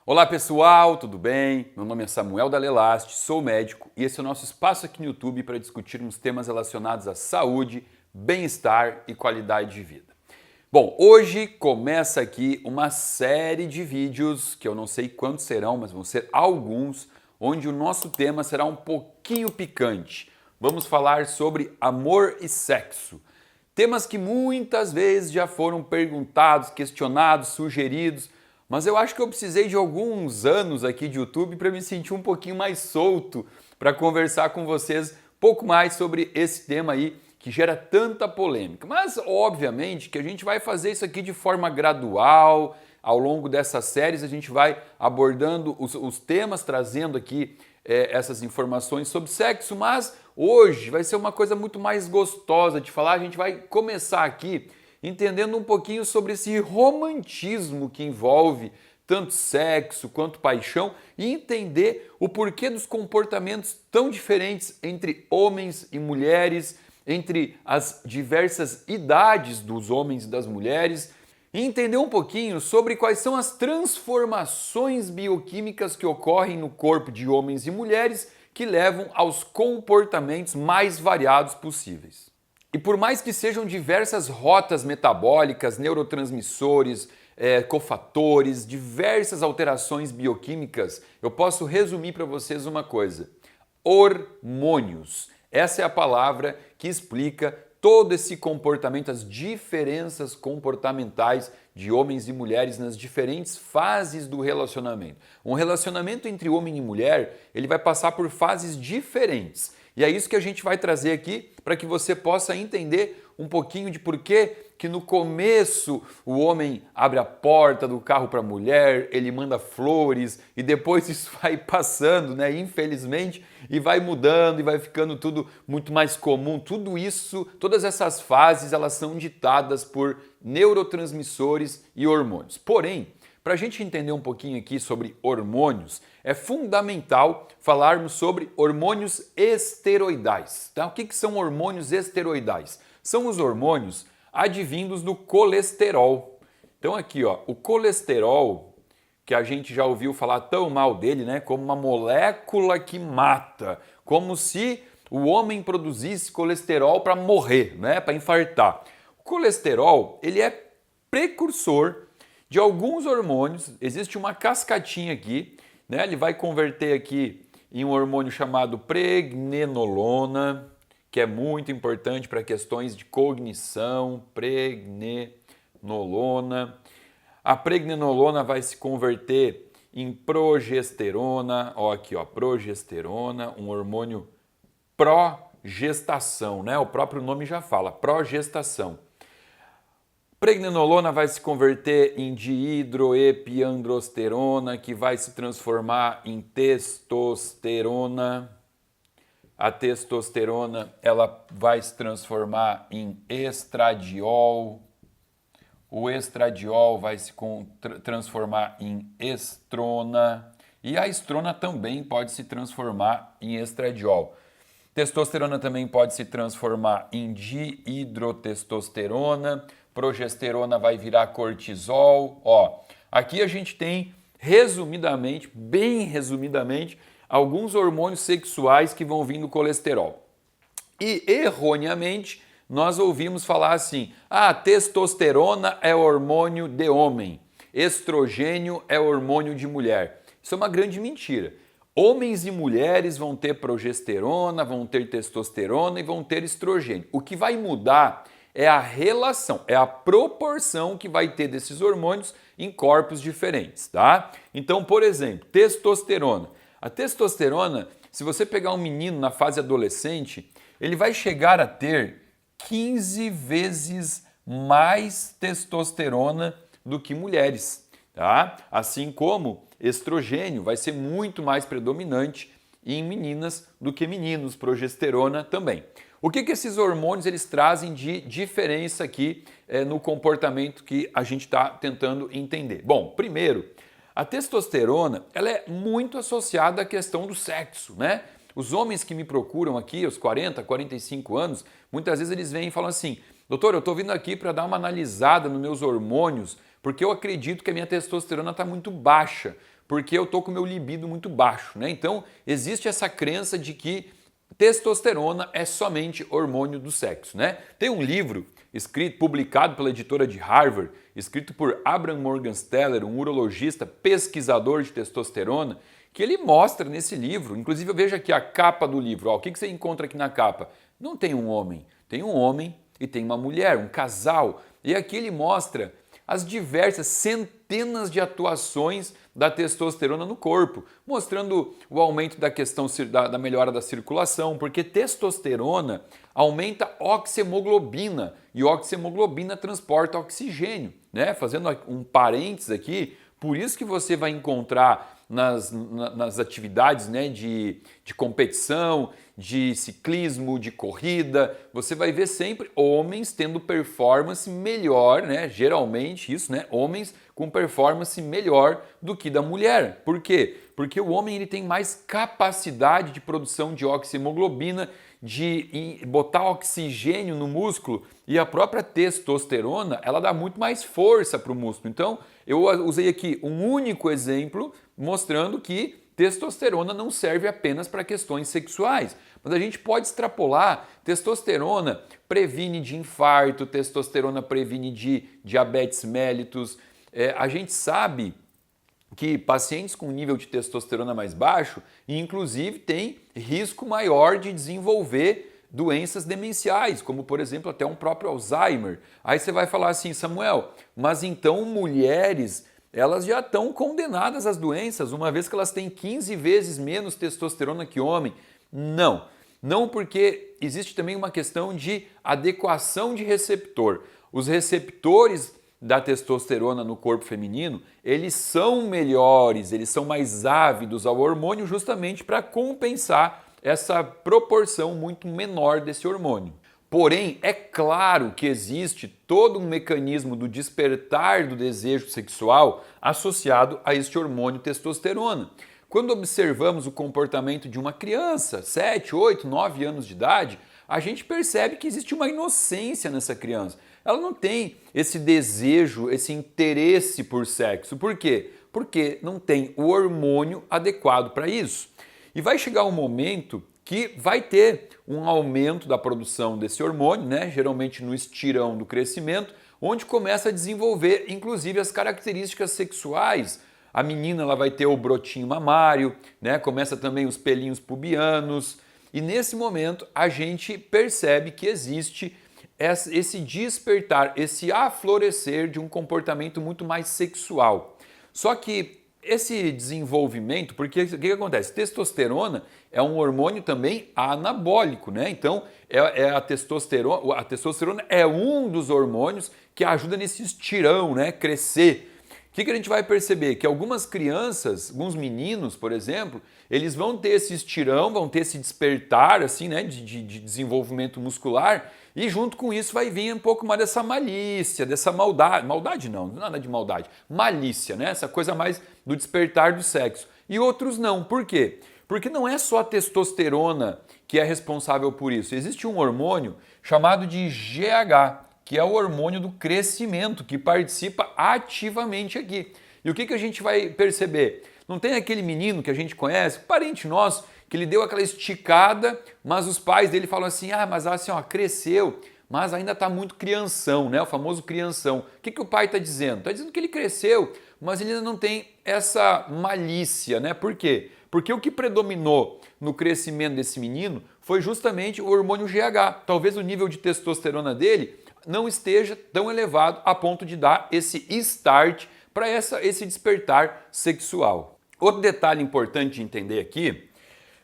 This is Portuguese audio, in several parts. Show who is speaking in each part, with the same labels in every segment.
Speaker 1: Olá pessoal, tudo bem? Meu nome é Samuel Dalelaste, sou médico e esse é o nosso espaço aqui no YouTube para discutirmos temas relacionados à saúde, bem-estar e qualidade de vida. Bom, hoje começa aqui uma série de vídeos, que eu não sei quantos serão, mas vão ser alguns, onde o nosso tema será um pouquinho picante. Vamos falar sobre amor e sexo. Temas que muitas vezes já foram perguntados, questionados, sugeridos, mas eu acho que eu precisei de alguns anos aqui de YouTube para me sentir um pouquinho mais solto para conversar com vocês um pouco mais sobre esse tema aí que gera tanta polêmica. Mas obviamente que a gente vai fazer isso aqui de forma gradual. Ao longo dessas séries a gente vai abordando os temas, trazendo aqui essas informações sobre sexo, mas hoje vai ser uma coisa muito mais gostosa de falar. A gente vai começar aqui entendendo um pouquinho sobre esse romantismo que envolve tanto sexo quanto paixão e entender o porquê dos comportamentos tão diferentes entre homens e mulheres, entre as diversas idades dos homens e das mulheres, e entender um pouquinho sobre quais são as transformações bioquímicas que ocorrem no corpo de homens e mulheres que levam aos comportamentos mais variados possíveis. E por mais que sejam diversas rotas metabólicas, neurotransmissores, cofatores, diversas alterações bioquímicas, eu posso resumir para vocês uma coisa: hormônios. Essa é a palavra que explica todo esse comportamento, as diferenças comportamentais de homens e mulheres nas diferentes fases do relacionamento. Um relacionamento entre homem e mulher, ele vai passar por fases diferentes. E é isso que a gente vai trazer aqui para que você possa entender um pouquinho de por que no começo o homem abre a porta do carro para a mulher, ele manda flores e depois isso vai passando, né? Infelizmente, e vai mudando e vai ficando tudo muito mais comum. Tudo isso, todas essas fases, elas são ditadas por neurotransmissores e hormônios. Porém, para a gente entender um pouquinho aqui sobre hormônios, é fundamental falarmos sobre hormônios esteroidais. Tá? O que são hormônios esteroidais? São os hormônios advindos do colesterol. Então aqui, ó, o colesterol, que a gente já ouviu falar tão mal dele, né, como uma molécula que mata, como se o homem produzisse colesterol para morrer, né, para infartar. O colesterol, ele é precursor de alguns hormônios. Existe uma cascatinha aqui, né? Ele vai converter aqui em um hormônio chamado pregnenolona, que é muito importante para questões de cognição. Pregnenolona. A pregnenolona vai se converter em progesterona, ó, aqui, ó, progesterona, um hormônio pró-gestação, né? O próprio nome já fala, pró-gestação. Pregnenolona vai se converter em dihidroepiandrosterona, que vai se transformar em testosterona. A testosterona, ela vai se transformar em estradiol. O estradiol vai se transformar em estrona. E a estrona também pode se transformar em estradiol. Testosterona também pode se transformar em dihidrotestosterona. Progesterona vai virar cortisol. Ó, aqui a gente tem, resumidamente, bem resumidamente, alguns hormônios sexuais que vão vir do colesterol. E, erroneamente, nós ouvimos falar assim: ah, testosterona é hormônio de homem, estrogênio é hormônio de mulher. Isso é uma grande mentira. Homens e mulheres vão ter progesterona, vão ter testosterona e vão ter estrogênio. O que vai mudar é a relação, é a proporção que vai ter desses hormônios em corpos diferentes, tá? Então, por exemplo, testosterona. A testosterona, se você pegar um menino na fase adolescente, ele vai chegar a ter 15 vezes mais testosterona do que mulheres, tá? Assim como estrogênio vai ser muito mais predominante em meninas do que meninos, progesterona também. O que esses hormônios eles trazem de diferença aqui no comportamento que a gente está tentando entender? Bom, primeiro, a testosterona ela é muito associada à questão do sexo, né? Os homens que me procuram aqui aos 40, 45 anos, muitas vezes eles vêm e falam assim: doutor, eu estou vindo aqui para dar uma analisada nos meus hormônios, porque eu acredito que a minha testosterona está muito baixa, porque eu tô com o meu libido muito baixo, né? Então, existe essa crença de que testosterona é somente hormônio do sexo, né? Tem um livro publicado pela editora de Harvard, escrito por Abraham Morgenstern, um urologista pesquisador de testosterona, que ele mostra nesse livro, inclusive eu vejo aqui a capa do livro, ó, o que você encontra aqui na capa? Não tem um homem, tem um homem e tem uma mulher, um casal, e aqui ele mostra as diversas centenas de atuações da testosterona no corpo, mostrando o aumento da questão da melhora da circulação, porque testosterona aumenta oxihemoglobina e oxihemoglobina transporta oxigênio, né? Fazendo um parênteses aqui, por isso que você vai encontrar nas atividades, né, de competição, de ciclismo, de corrida, você vai ver sempre homens tendo performance melhor, né, geralmente isso, né, homens com performance melhor do que da mulher. Por quê? Porque o homem ele tem mais capacidade de produção de oxihemoglobina, de botar oxigênio no músculo, e a própria testosterona ela dá muito mais força para o músculo. Então eu usei aqui um único exemplo mostrando que testosterona não serve apenas para questões sexuais, mas a gente pode extrapolar. Testosterona previne de infarto, testosterona previne de diabetes mellitus. A gente sabe que pacientes com nível de testosterona mais baixo, inclusive, têm risco maior de desenvolver doenças demenciais, como por exemplo até um próprio Alzheimer. Aí você vai falar assim, Samuel, mas então mulheres, elas já estão condenadas às doenças, uma vez que elas têm 15 vezes menos testosterona que homem. Não, não, porque existe também uma questão de adequação de receptor. Os receptores da testosterona no corpo feminino, eles são melhores, eles são mais ávidos ao hormônio justamente para compensar essa proporção muito menor desse hormônio. Porém, é claro que existe todo um mecanismo do despertar do desejo sexual associado a este hormônio testosterona. Quando observamos o comportamento de uma criança, 7, 8, 9 anos de idade, a gente percebe que existe uma inocência nessa criança. Ela não tem esse desejo, esse interesse por sexo. Por quê? Porque não tem o hormônio adequado para isso. E vai chegar um momento que vai ter um aumento da produção desse hormônio, né? Geralmente no estirão do crescimento, onde começa a desenvolver inclusive as características sexuais. A menina ela vai ter o brotinho mamário, né? Começa também os pelinhos pubianos, e nesse momento a gente percebe que existe esse despertar, esse aflorescer de um comportamento muito mais sexual. Só que esse desenvolvimento, porque o que acontece? Testosterona é um hormônio também anabólico, né? Então a testosterona é um dos hormônios que ajuda nesse estirão, né? Crescer. O que a gente vai perceber? Que algumas crianças, alguns meninos, por exemplo, eles vão ter esse estirão, vão ter esse despertar assim, né, de desenvolvimento muscular, e junto com isso vai vir um pouco mais dessa malícia, dessa maldade. Maldade não, nada de maldade. Malícia, né? Essa coisa mais do despertar do sexo. E outros não. Por quê? Porque não é só a testosterona que é responsável por isso. Existe um hormônio chamado de GH, que é o hormônio do crescimento, que participa ativamente aqui. E o que a gente vai perceber? Não tem aquele menino que a gente conhece, parente nosso, que ele deu aquela esticada, mas os pais dele falam assim, mas assim, ó, cresceu, mas ainda está muito crianção, né? O famoso crianção. O que o pai está dizendo? Está dizendo que ele cresceu, mas ele ainda não tem essa malícia, né? Por quê? Porque o que predominou no crescimento desse menino foi justamente o hormônio GH. Talvez o nível de testosterona dele não esteja tão elevado a ponto de dar esse start para esse despertar sexual. Outro detalhe importante de entender aqui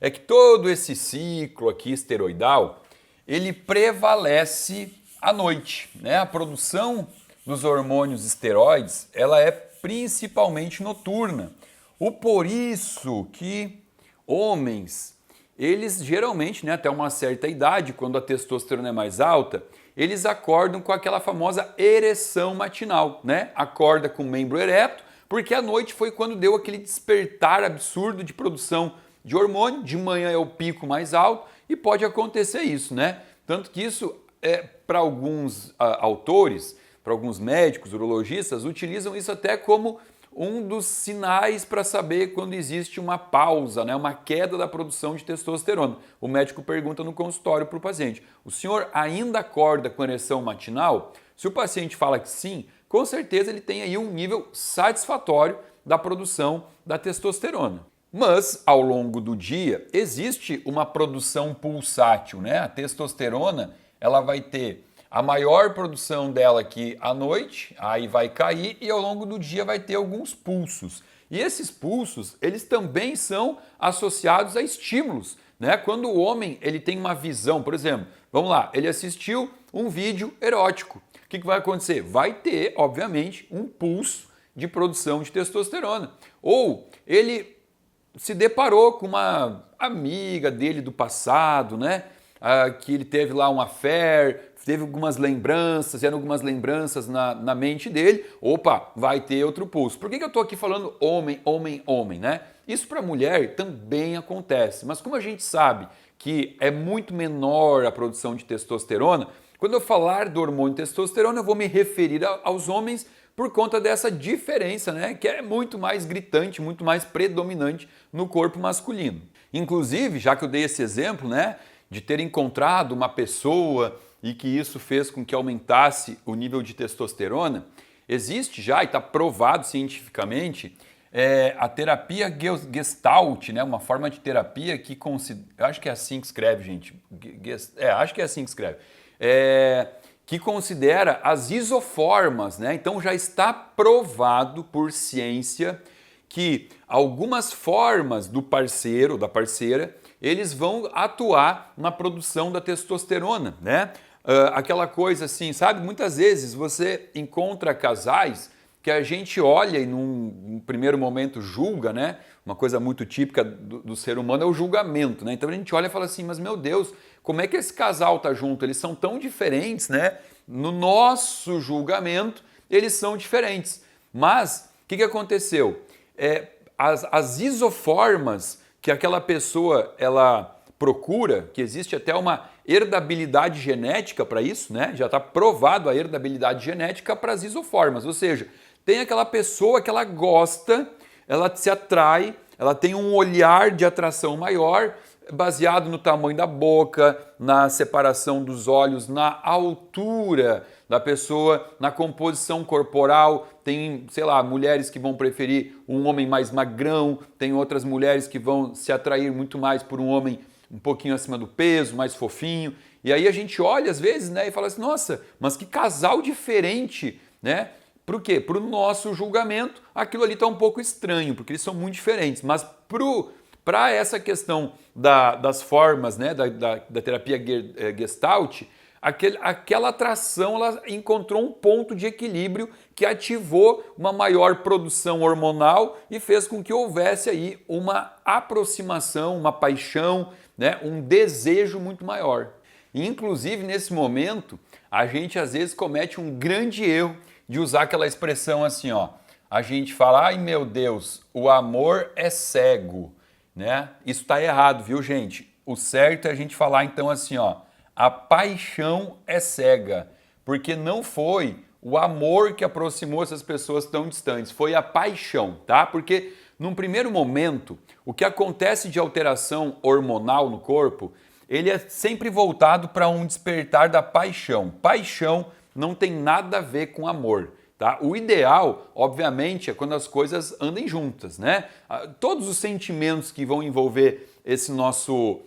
Speaker 1: é que todo esse ciclo aqui esteroidal, ele prevalece à noite, né? A produção dos hormônios esteroides, ela é principalmente noturna. Por isso que homens, eles geralmente, né, até uma certa idade, quando a testosterona é mais alta, eles acordam com aquela famosa ereção matinal, né? Acorda com o membro ereto, porque à noite foi quando deu aquele despertar absurdo de produção de hormônio, de manhã é o pico mais alto e pode acontecer isso, né? Tanto que isso, para alguns autores, para alguns médicos, urologistas, utilizam isso até como um dos sinais para saber quando existe uma pausa, né, uma queda da produção de testosterona. O médico pergunta no consultório para o paciente: o senhor ainda acorda com ereção matinal? Se o paciente fala que sim, com certeza ele tem aí um nível satisfatório da produção da testosterona. Mas, ao longo do dia, existe uma produção pulsátil, né? A testosterona, ela vai ter a maior produção dela aqui à noite, aí vai cair e ao longo do dia vai ter alguns pulsos. E esses pulsos, eles também são associados a estímulos, né? Quando o homem ele tem uma visão, por exemplo, vamos lá, ele assistiu um vídeo erótico. O que vai acontecer? Vai ter, obviamente, um pulso de produção de testosterona. Ou ele se deparou com uma amiga dele do passado, né? Que ele teve lá um affair, teve algumas lembranças, eram algumas lembranças na mente dele. Opa, vai ter outro pulso. Por que eu estou aqui falando homem, homem, homem, né? Isso para mulher também acontece, mas como a gente sabe que é muito menor a produção de testosterona, quando eu falar do hormônio testosterona, eu vou me referir aos homens por conta dessa diferença, né, que é muito mais gritante, muito mais predominante no corpo masculino. Inclusive, já que eu dei esse exemplo, né, de ter encontrado uma pessoa e que isso fez com que aumentasse o nível de testosterona, existe já e está provado cientificamente a terapia Gestalt, né, uma forma de terapia que eu acho que é assim que escreve, gente. Acho que é assim que escreve. Que considera as isoformas, né? Então já está provado por ciência que algumas formas do parceiro ou da parceira, eles vão atuar na produção da testosterona, né? Aquela coisa assim, sabe? Muitas vezes você encontra casais que a gente olha e num primeiro momento julga, né? Uma coisa muito típica do ser humano é o julgamento, né? Então a gente olha e fala assim, mas meu Deus, como é que esse casal tá junto? Eles são tão diferentes, né? No nosso julgamento, eles são diferentes. Mas, o que aconteceu? As isoformas que aquela pessoa ela procura, que existe até uma herdabilidade genética para isso, né? Já está provado a herdabilidade genética para as isoformas, ou seja, tem aquela pessoa que ela gosta, ela se atrai, ela tem um olhar de atração maior, baseado no tamanho da boca, na separação dos olhos, na altura da pessoa, na composição corporal. Tem, sei lá, mulheres que vão preferir um homem mais magrão, tem outras mulheres que vão se atrair muito mais por um homem um pouquinho acima do peso, mais fofinho. E aí a gente olha às vezes, né, e fala assim, nossa, mas que casal diferente, né? Por quê? Para o nosso julgamento, aquilo ali está um pouco estranho, porque eles são muito diferentes. Mas para essa questão das formas, né, da terapia Gestalt, aquela atração ela encontrou um ponto de equilíbrio que ativou uma maior produção hormonal e fez com que houvesse aí uma aproximação, uma paixão, né, um desejo muito maior. E, inclusive, nesse momento, a gente às vezes comete um grande erro de usar aquela expressão assim, ó. A gente fala, ai meu Deus, o amor é cego, né? Isso está errado, viu, gente? O certo é a gente falar então assim, ó, a paixão é cega, porque não foi o amor que aproximou essas pessoas tão distantes, foi a paixão, tá? Porque num primeiro momento, o que acontece de alteração hormonal no corpo, ele é sempre voltado para um despertar da paixão. Paixão não tem nada a ver com amor. Tá? O ideal, obviamente, é quando as coisas andem juntas, né? Todos os sentimentos que vão envolver esse nosso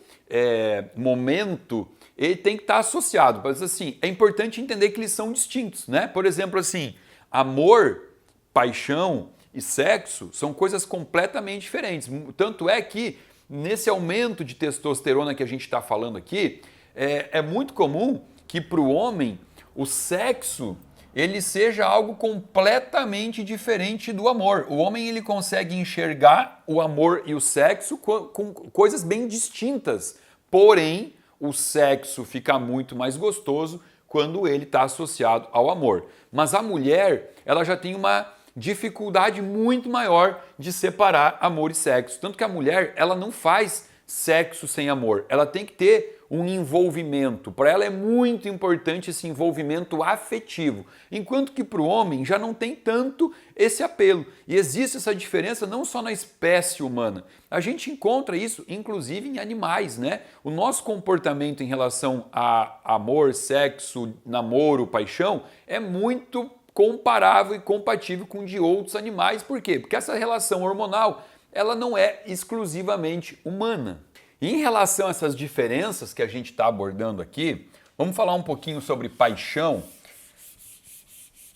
Speaker 1: momento, ele tem que estar associado. Mas assim, é importante entender que eles são distintos, né? Por exemplo, assim, amor, paixão e sexo são coisas completamente diferentes. Tanto é que nesse aumento de testosterona que a gente está falando aqui, é muito comum que para o homem o sexo ele seja algo completamente diferente do amor. O homem ele consegue enxergar o amor e o sexo com coisas bem distintas. Porém, o sexo fica muito mais gostoso quando ele está associado ao amor. Mas a mulher, ela já tem uma dificuldade muito maior de separar amor e sexo. Tanto que a mulher, ela não faz sexo sem amor. Ela tem que ter um envolvimento. Para ela é muito importante esse envolvimento afetivo, enquanto que para o homem já não tem tanto esse apelo. E existe essa diferença não só na espécie humana, a gente encontra isso inclusive em animais, né? O nosso comportamento em relação a amor, sexo, namoro, paixão é muito comparável e compatível com o de outros animais. Por quê? Porque essa relação hormonal ela não é exclusivamente humana. E em relação a essas diferenças que a gente está abordando aqui, vamos falar um pouquinho sobre paixão,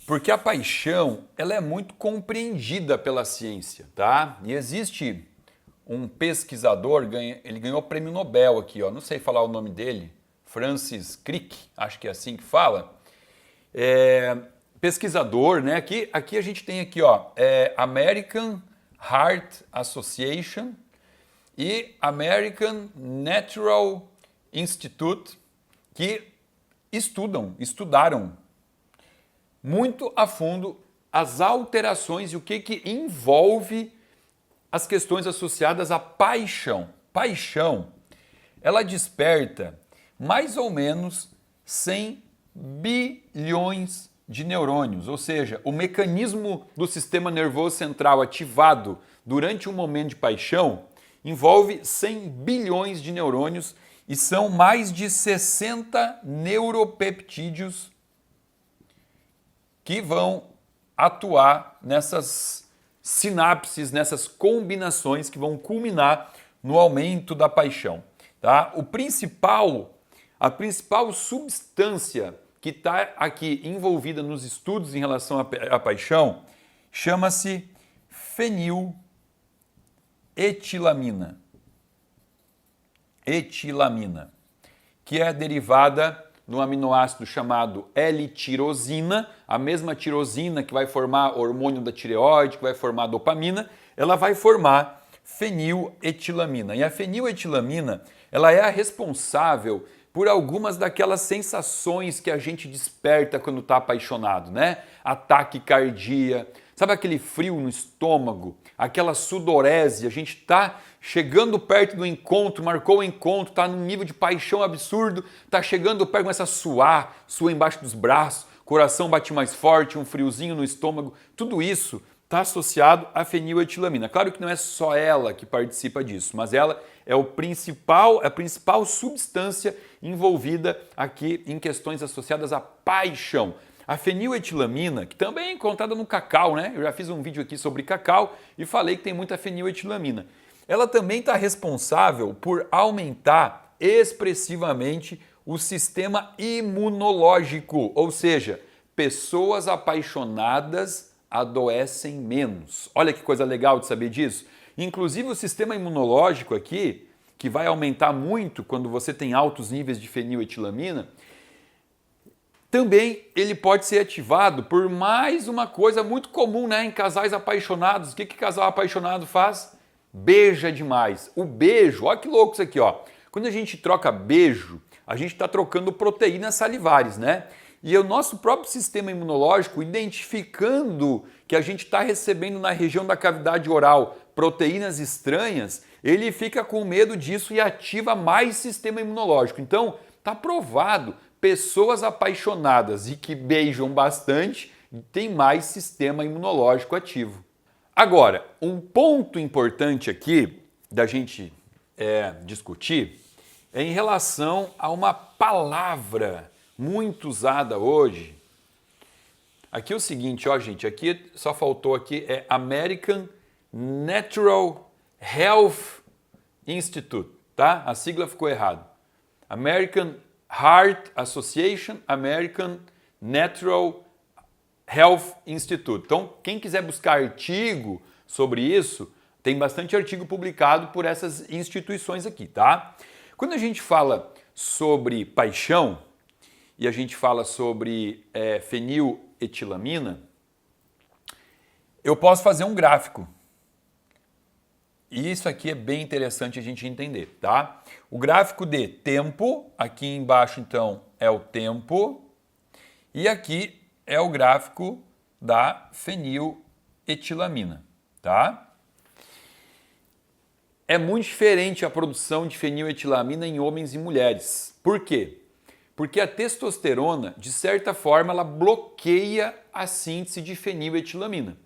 Speaker 1: porque a paixão ela é muito compreendida pela ciência, tá? E existe um pesquisador, ele ganhou o prêmio Nobel aqui, ó, não sei falar o nome dele, Francis Crick, acho que é assim que fala. Pesquisador, né? Aqui a gente tem aqui, ó, American Heart Association e American Natural Institute, que estudaram muito a fundo as alterações e o que envolve as questões associadas à paixão. Paixão, ela desperta mais ou menos 100 bilhões de neurônios, ou seja, o mecanismo do sistema nervoso central ativado durante um momento de paixão envolve 100 bilhões de neurônios e são mais de 60 neuropeptídeos que vão atuar nessas sinapses, nessas combinações que vão culminar no aumento da paixão. Tá? A principal substância que está aqui envolvida nos estudos em relação à paixão chama-se feniletilamina. Etilamina, que é derivada do aminoácido chamado L-tirosina, a mesma tirosina que vai formar hormônio da tireoide, que vai formar dopamina, ela vai formar feniletilamina. E a feniletilamina, ela é a responsável por algumas daquelas sensações que a gente desperta quando está apaixonado, né? Ataque cardíaco, sabe aquele frio no estômago, aquela sudorese, a gente está chegando perto do encontro, marcou o encontro, está num nível de paixão absurdo, está chegando perto, começa a suar embaixo dos braços, coração bate mais forte, um friozinho no estômago, tudo isso está associado à feniletilamina. Claro que não é só ela que participa disso, mas ela é a principal substância envolvida aqui em questões associadas à paixão. A feniletilamina, que também é encontrada no cacau, né? Eu já fiz um vídeo aqui sobre cacau e falei que tem muita feniletilamina. Ela também está responsável por aumentar expressivamente o sistema imunológico, ou seja, pessoas apaixonadas adoecem menos. Olha que coisa legal de saber disso. Inclusive o sistema imunológico aqui, que vai aumentar muito quando você tem altos níveis de feniletilamina, também ele pode ser ativado por mais uma coisa muito comum, né, em casais apaixonados. O que casal apaixonado faz? Beija demais. O beijo, olha que louco isso aqui, ó. Quando a gente troca beijo, a gente está trocando proteínas salivares, né? E o nosso próprio sistema imunológico, identificando que a gente está recebendo na região da cavidade oral proteínas estranhas, ele fica com medo disso e ativa mais sistema imunológico. Então, está provado, pessoas apaixonadas e que beijam bastante têm mais sistema imunológico ativo. Agora, um ponto importante aqui da gente discutir é em relação a uma palavra muito usada hoje. Aqui é o seguinte, ó, gente, aqui só faltou aqui American Natural Health Institute, tá? A sigla ficou errada. American Heart Association, American Natural Health Institute. Então, quem quiser buscar artigo sobre isso, tem bastante artigo publicado por essas instituições aqui, tá? Quando a gente fala sobre paixão e a gente fala sobre feniletilamina, eu posso fazer um gráfico. E isso aqui é bem interessante a gente entender, tá? O gráfico de tempo, aqui embaixo então é o tempo, e aqui é o gráfico da feniletilamina, tá? É muito diferente a produção de feniletilamina em homens e mulheres. Por quê? Porque a testosterona, de certa forma, ela bloqueia a síntese de feniletilamina.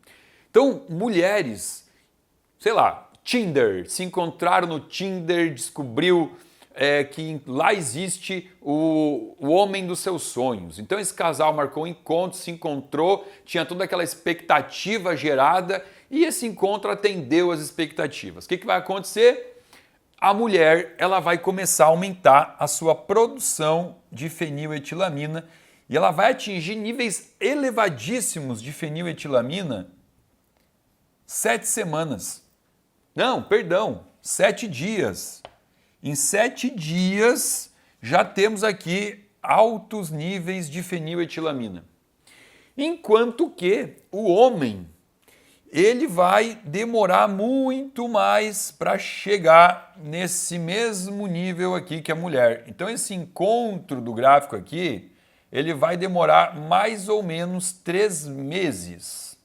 Speaker 1: Então, mulheres, sei lá, Tinder, se encontraram no Tinder, descobriu que lá existe o homem dos seus sonhos. Então esse casal marcou um encontro, se encontrou, tinha toda aquela expectativa gerada e esse encontro atendeu as expectativas. O que vai acontecer? A mulher ela vai começar a aumentar a sua produção de feniletilamina e ela vai atingir níveis elevadíssimos de feniletilamina 7 semanas. Não, perdão, 7 dias. Em 7 dias já temos aqui altos níveis de feniletilamina. Enquanto que o homem, ele vai demorar muito mais para chegar nesse mesmo nível aqui que a mulher. Então esse encontro do gráfico aqui, ele vai demorar mais ou menos 3 meses.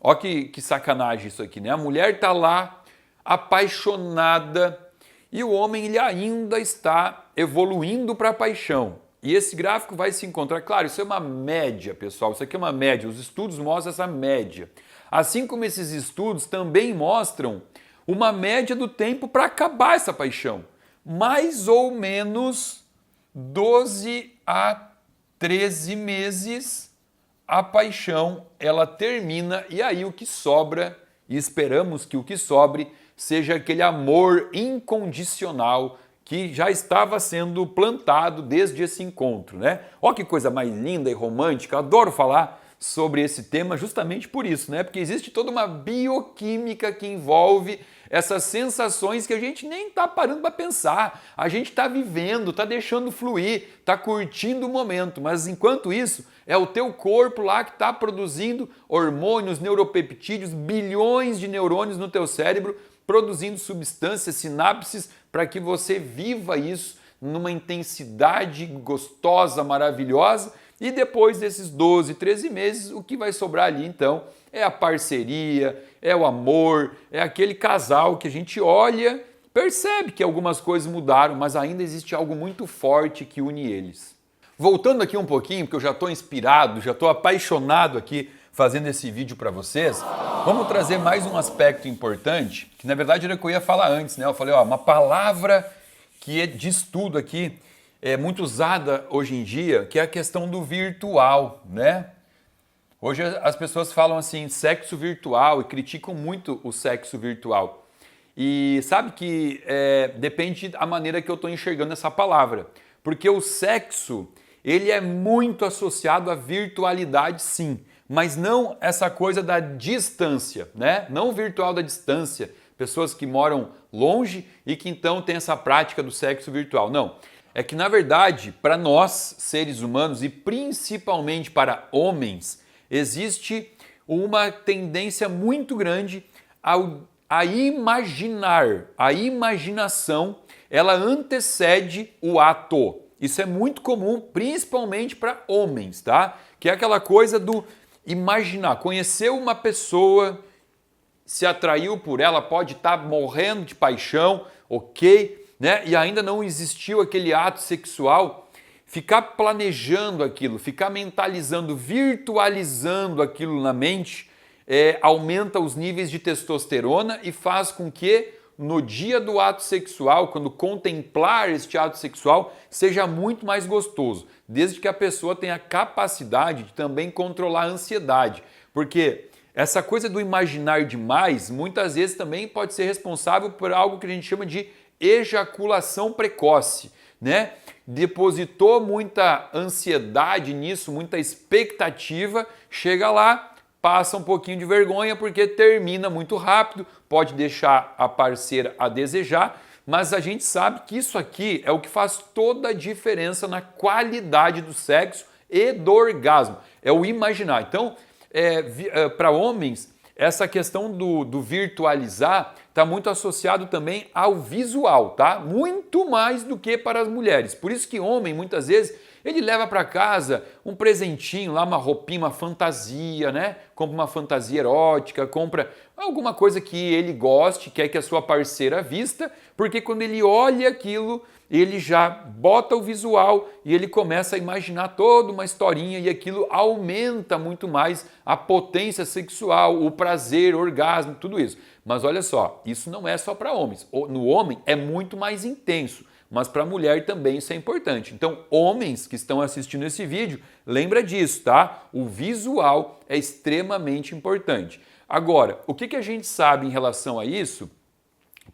Speaker 1: Olha que sacanagem isso aqui, né? A mulher está lá apaixonada e o homem ele ainda está evoluindo para a paixão. E esse gráfico vai se encontrar, claro, isso é uma média, pessoal, isso aqui é uma média, os estudos mostram essa média. Assim como esses estudos também mostram uma média do tempo para acabar essa paixão. Mais ou menos 12 a 13 meses a paixão ela termina e aí o que sobra, e esperamos que o que sobre, seja aquele amor incondicional que já estava sendo plantado desde esse encontro, né? Olha que coisa mais linda e romântica, eu adoro falar sobre esse tema justamente por isso, né? Porque existe toda uma bioquímica que envolve essas sensações que a gente nem está parando para pensar. A gente está vivendo, está deixando fluir, está curtindo o momento, mas enquanto isso, é o teu corpo lá que está produzindo hormônios, neuropeptídeos, bilhões de neurônios no teu cérebro, produzindo substâncias, sinapses, para que você viva isso numa intensidade gostosa, maravilhosa, e depois desses 12, 13 meses, o que vai sobrar ali então é a parceria, é o amor, é aquele casal que a gente olha, percebe que algumas coisas mudaram, mas ainda existe algo muito forte que une eles. Voltando aqui um pouquinho, porque eu já estou inspirado, já estou apaixonado aqui fazendo esse vídeo para vocês, vamos trazer mais um aspecto importante, que na verdade era o que eu ia falar antes, né? Eu falei, ó, uma palavra que é de estudo aqui, é muito usada hoje em dia, que é a questão do virtual, né? Hoje as pessoas falam assim, sexo virtual, e criticam muito o sexo virtual. E sabe que depende da maneira que eu estou enxergando essa palavra. Porque o sexo, ele é muito associado à virtualidade, sim. Mas não essa coisa da distância, né? Não o virtual da distância. Pessoas que moram longe e que então têm essa prática do sexo virtual. Não. É que, na verdade, para nós, seres humanos, e principalmente para homens, existe uma tendência muito grande a imaginar. A imaginação, ela antecede o ato. Isso é muito comum, principalmente para homens, tá? Que é aquela coisa do imaginar. Conhecer uma pessoa, se atraiu por ela, pode estar morrendo de paixão, ok, né? E ainda não existiu aquele ato sexual. Ficar planejando aquilo, ficar mentalizando, virtualizando aquilo na mente, aumenta os níveis de testosterona e faz com que no dia do ato sexual, quando contemplar este ato sexual, seja muito mais gostoso, desde que a pessoa tenha a capacidade de também controlar a ansiedade, porque essa coisa do imaginar demais, muitas vezes também pode ser responsável por algo que a gente chama de ejaculação precoce, né? Depositou muita ansiedade nisso, muita expectativa, chega lá, passa um pouquinho de vergonha porque termina muito rápido, pode deixar a parceira a desejar, mas a gente sabe que isso aqui é o que faz toda a diferença na qualidade do sexo e do orgasmo, é o imaginar. Então, para homens, essa questão do virtualizar está muito associado também ao visual, tá? Muito mais do que para as mulheres. Por isso que homem, muitas vezes, Ele leva para casa um presentinho lá, uma roupinha, uma fantasia, né? Compra uma fantasia erótica, compra alguma coisa que ele goste, quer que a sua parceira vista, porque quando ele olha aquilo, ele já bota o visual e ele começa a imaginar toda uma historinha e aquilo aumenta muito mais a potência sexual, o prazer, o orgasmo, tudo isso. Mas olha só, isso não é só para homens. No homem é muito mais intenso, mas para a mulher também isso é importante. Então, homens que estão assistindo esse vídeo, lembra disso, tá? O visual é extremamente importante. Agora, o que a gente sabe em relação a isso?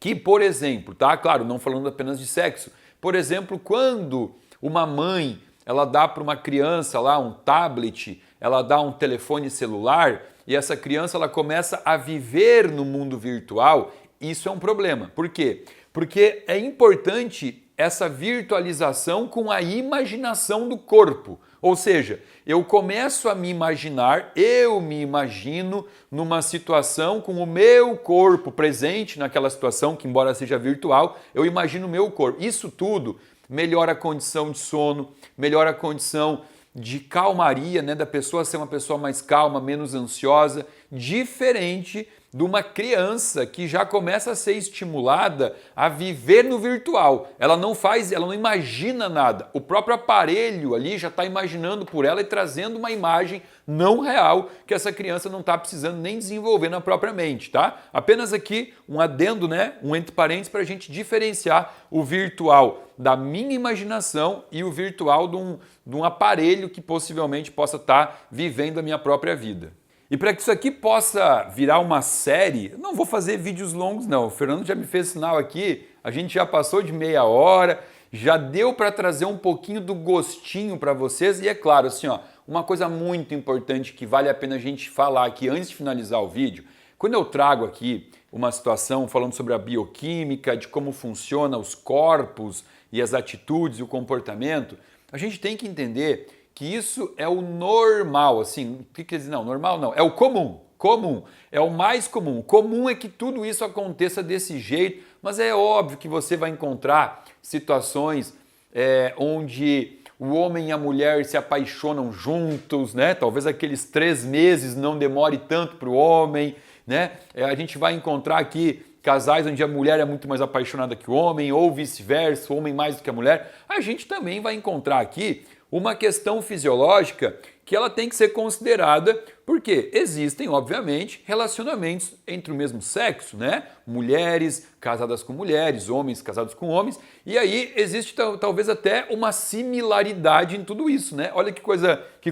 Speaker 1: Que, por exemplo, tá? Claro, não falando apenas de sexo. Por exemplo, quando uma mãe ela dá para uma criança lá um tablet, ela dá um telefone celular e essa criança ela começa a viver no mundo virtual, isso é um problema. Por quê? Porque é importante essa virtualização com a imaginação do corpo. Ou seja, eu começo a me imaginar, eu me imagino numa situação com o meu corpo presente naquela situação, que embora seja virtual, eu imagino o meu corpo. Isso tudo melhora a condição de sono, melhora a condição de calmaria, né, da pessoa ser uma pessoa mais calma, menos ansiosa, diferente de uma criança que já começa a ser estimulada a viver no virtual. Ela não imagina nada. O próprio aparelho ali já está imaginando por ela e trazendo uma imagem não real que essa criança não está precisando nem desenvolver na própria mente, tá? Apenas aqui um adendo, né? Um entre parênteses para a gente diferenciar o virtual da minha imaginação e o virtual de um aparelho que possivelmente possa estar vivendo a minha própria vida. E para que isso aqui possa virar uma série, eu não vou fazer vídeos longos não, o Fernando já me fez sinal aqui, a gente já passou de meia hora, já deu para trazer um pouquinho do gostinho para vocês e é claro, assim, ó, uma coisa muito importante que vale a pena a gente falar aqui antes de finalizar o vídeo, quando eu trago aqui uma situação falando sobre a bioquímica, de como funciona os corpos e as atitudes e o comportamento, a gente tem que entender que isso é o normal, assim, o que quer dizer? Não, normal não, é o comum, é o mais comum. O comum é que tudo isso aconteça desse jeito, mas é óbvio que você vai encontrar situações onde o homem e a mulher se apaixonam juntos, né? Talvez aqueles 3 meses não demore tanto para o homem, né? A gente vai encontrar aqui casais onde a mulher é muito mais apaixonada que o homem, ou vice-versa, o homem mais do que a mulher. A gente também vai encontrar aqui uma questão fisiológica que ela tem que ser considerada, porque existem, obviamente, relacionamentos entre o mesmo sexo, né? Mulheres casadas com mulheres, homens casados com homens, e aí existe talvez até uma similaridade em tudo isso, né? Olha que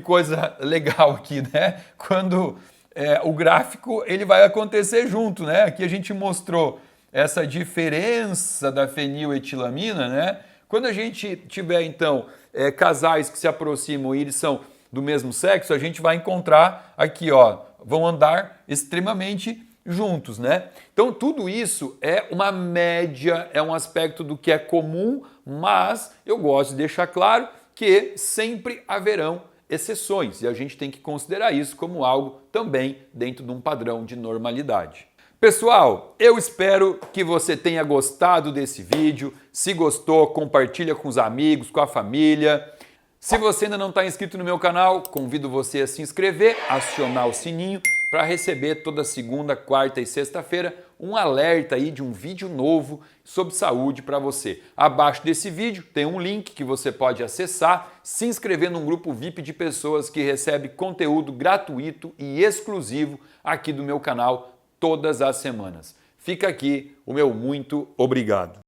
Speaker 1: coisa legal aqui, né? Quando o gráfico ele vai acontecer junto, né? Aqui a gente mostrou essa diferença da feniletilamina, né? Quando a gente tiver, então, casais que se aproximam e eles são do mesmo sexo, a gente vai encontrar aqui, ó, vão andar extremamente juntos, né? Então, tudo isso é uma média, é um aspecto do que é comum, mas eu gosto de deixar claro que sempre haverão exceções e a gente tem que considerar isso como algo também dentro de um padrão de normalidade. Pessoal, eu espero que você tenha gostado desse vídeo. Se gostou, compartilha com os amigos, com a família. Se você ainda não está inscrito no meu canal, convido você a se inscrever, acionar o sininho para receber toda segunda, quarta e sexta-feira um alerta aí de um vídeo novo sobre saúde para você. Abaixo desse vídeo tem um link que você pode acessar, se inscrever num grupo VIP de pessoas que recebe conteúdo gratuito e exclusivo aqui do meu canal todas as semanas. Fica aqui o meu muito obrigado.